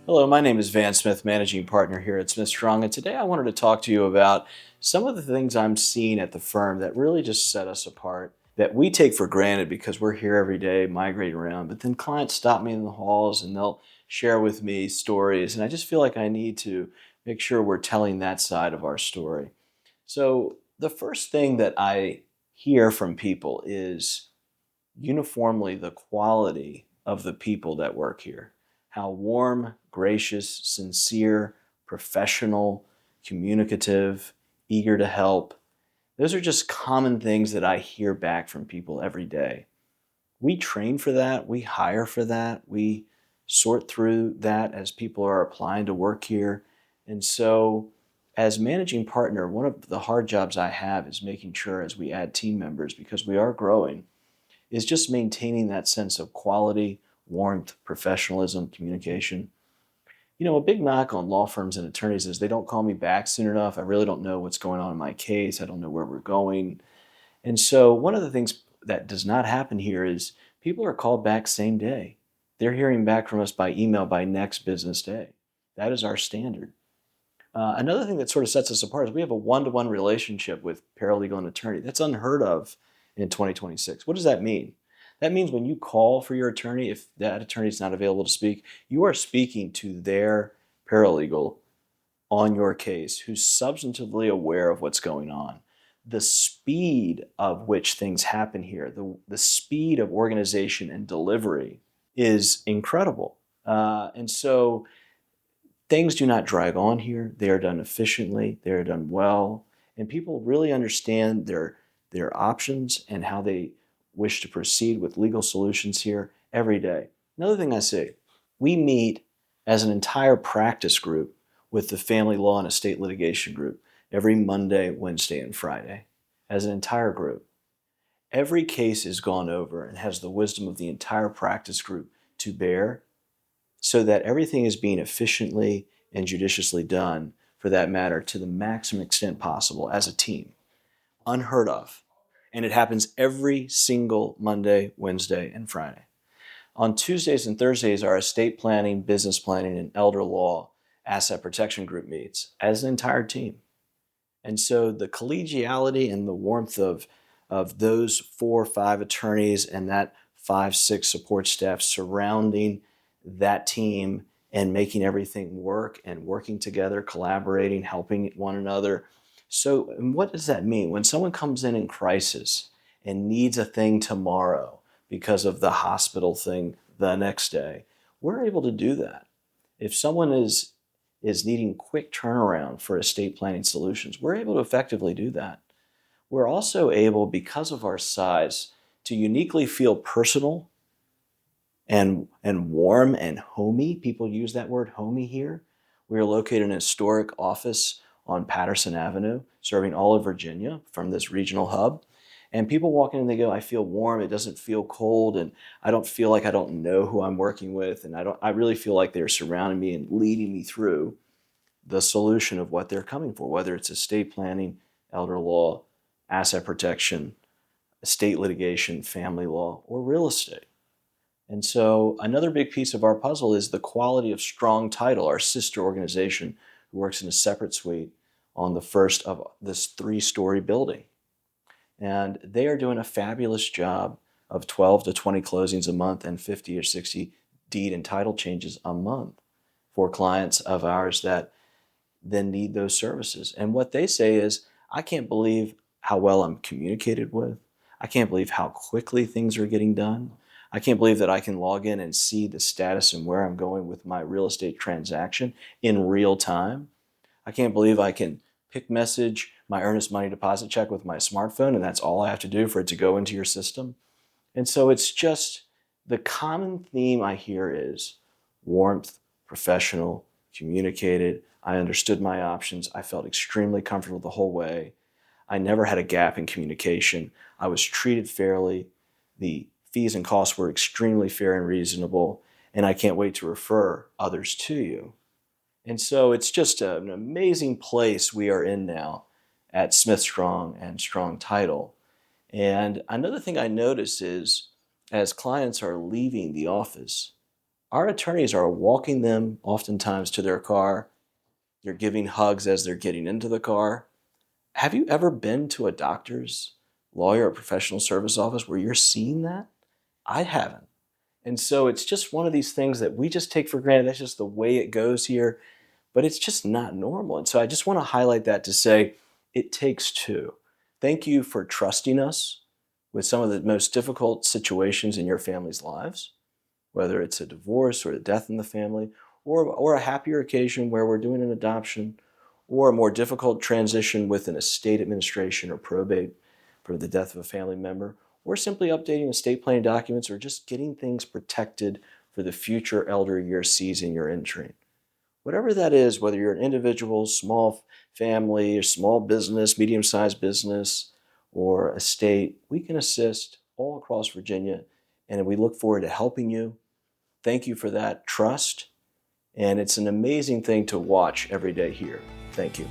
Hello, my name is Van Smith, managing partner here at Smith Strong, and today I wanted to talk to you about some of the things I'm seeing at the firm that really just set us apart, that we take for granted because we're here every day migrating around. But then clients stop me in the halls and they'll share with me stories, and I just feel like I need to make sure we're telling that side of our story. So, the first thing that I hear from people is uniformly the quality of the people that work here. How warm, gracious, sincere, professional, communicative, eager to help. Those are just common things that I hear back from people every day. We train for that, we hire for that, we sort through that as people are applying to work here. And so, as managing partner, one of the hard jobs I have is making sure as we add team members, because we are growing, is just maintaining that sense of quality, warmth, professionalism, communication. A big knock on law firms and attorneys is they don't call me back soon enough. I really don't know what's going on in my case. I don't know where we're going. And so, one of the things that does not happen here is people are called back same day. They're hearing back from us by email by next business day. That is our standard. Another thing that sort of sets us apart is we have a one-to-one relationship with paralegal and attorney. That's unheard of in 2026. What does that mean? That means when you call for your attorney, if that attorney is not available to speak, you are speaking to their paralegal on your case who's substantively aware of what's going on. The speed of which things happen here, the speed of organization and delivery is incredible. And so things do not drag on here. They are done efficiently, they are done well, and people really understand their options and how they wish to proceed with legal solutions here every day. Another thing I say, we meet as an entire practice group with the family law and estate litigation group every Monday, Wednesday, and Friday as an entire group. Every case is gone over and has the wisdom of the entire practice group to bear so that everything is being efficiently and judiciously done, for that matter, to the maximum extent possible as a team. Unheard of. And it happens every single Monday, Wednesday, and Friday. On Tuesdays and Thursdays, our estate planning, business planning, and elder law asset protection group meets as an entire team. And so the collegiality and the warmth of those 4 or 5 attorneys and that 5, 6 support staff surrounding that team and making everything work and working together, collaborating, helping one another. So, what does that mean? When someone comes in crisis and needs a thing tomorrow because of the hospital thing the next day, we're able to do that. If someone is needing quick turnaround for estate planning solutions, we're able to effectively do that. We're also able, because of our size, to uniquely feel personal and warm and homey. People use that word homey here. We are located in a historic office on Patterson Avenue, serving all of Virginia from this regional hub. And people walk in and they go, I feel warm, it doesn't feel cold, and I don't feel like I don't know who I'm working with, and I really feel like they're surrounding me and leading me through the solution of what they're coming for, whether it's estate planning, elder law, asset protection, estate litigation, family law, or real estate. And so another big piece of our puzzle is the quality of Strong Title, our sister organization, who works in a separate suite on the first of this 3-story building. And they are doing a fabulous job of 12 to 20 closings a month and 50 or 60 deed and title changes a month for clients of ours that then need those services. And what they say is, I can't believe how well I'm communicated with. I can't believe how quickly things are getting done. I can't believe that I can log in and see the status and where I'm going with my real estate transaction in real time. I can't believe I can pick message my earnest money deposit check with my smartphone, and that's all I have to do for it to go into your system. And so it's just the common theme I hear is warmth, professional, communicated. I understood my options. I felt extremely comfortable the whole way. I never had a gap in communication. I was treated fairly. The fees and costs were extremely fair and reasonable, and I can't wait to refer others to you. And so it's just an amazing place we are in now at Smith Strong and Strong Title. And another thing I notice is as clients are leaving the office, Our attorneys are walking them oftentimes to their car. They're giving hugs as they're getting into the car. Have you ever been to a doctor's, lawyer, or professional service office where you're seeing that? I haven't. And so it's just one of these things that we just take for granted. That's just the way it goes here, but it's just not normal. And so I just want to highlight that to say it takes two. Thank you for trusting us with some of the most difficult situations in your family's lives, whether it's a divorce or a death in the family, or a happier occasion where we're doing an adoption, or a more difficult transition with an estate administration or probate for the death of a family member, or simply updating estate planning documents, or just getting things protected for the future elder year season you're entering. Whatever that is, whether you're an individual, small family, or small business, medium-sized business, or estate, we can assist all across Virginia, and we look forward to helping you. Thank you for that trust, and it's an amazing thing to watch every day here. Thank you.